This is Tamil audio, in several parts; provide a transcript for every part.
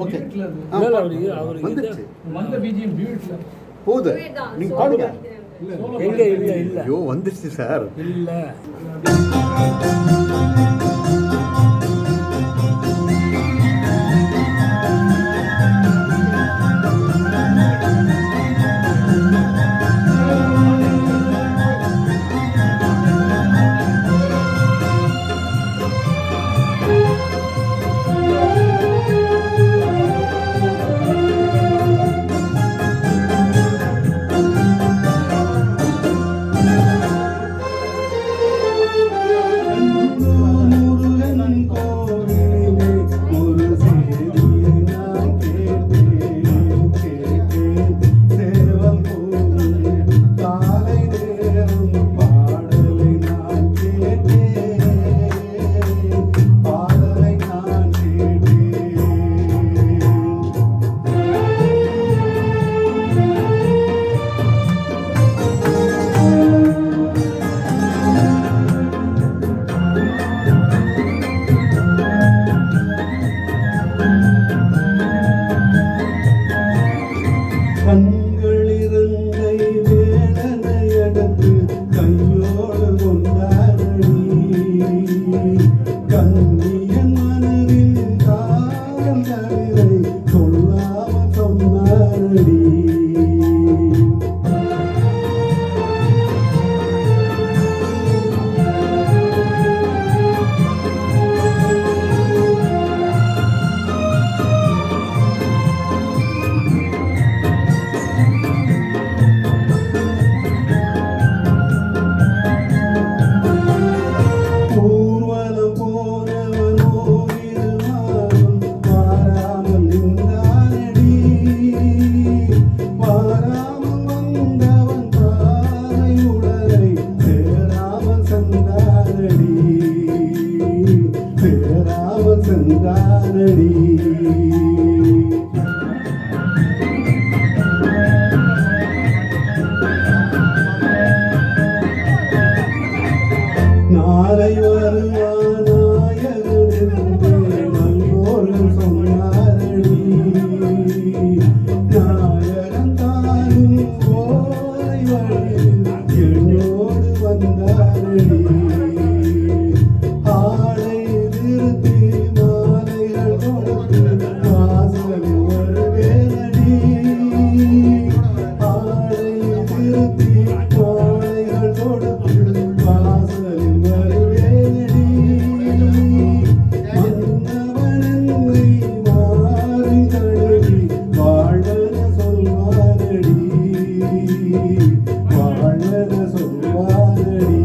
ஓகே வந்துருச்சு வந்த பிஜிஎம் டியூட்ல போகுது நீங்கள் பாடுங்க எங்க இல்ல ஐயோ வந்துருச்சு சார் இல்ல கண்களிருந்தை வேடனை எடுத்து கையோடு கொண்டாடி கண்ணியன் மனதில் காலம் தவிரை சொல்லாமல் சொன்னாரடி நாளை வருவானாயகனென்று நல்லோர்கள் சொன்னாரடி நாயகன் தானும் ஓலை வழியில் என்னோடு வந்தாரடி ஆடை திருத்தி மாலைகள் கொடுத்து வாசலில் வருவேனடி ஆடை திருத்தி மாலைகள் கொடுத்து வாசலில் வருவேனடி மன்னவனென்னை மாறின் தழுவி வாழ்வன சொல்வாரடி வாழ்வன சொல்வாரடி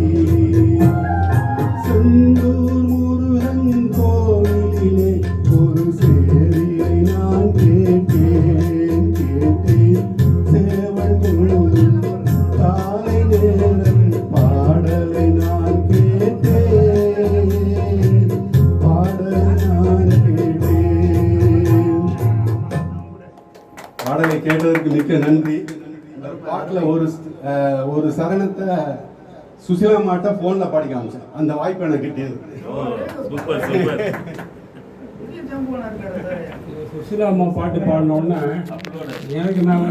செந்தூர் முருகன் கோவிலிலே ஒரு சேரியை நான் கேட்டேன் சேவல் கொள்ளும் காலை நேரம் பாடலை நான் கேட்டேன் பாடலை கேட்டதற்கு மிக்க நன்றி. இந்த பாட்டில் ஒரு சரணத்தை சுசிலா மாட்ட போன்ல பாடி காமிச்சேன். அந்த வாய்ப்பு எனக்கு கிட்டியது. சுசிலா அம்மா பாட்டு பாடினோடனே எனக்கு நான்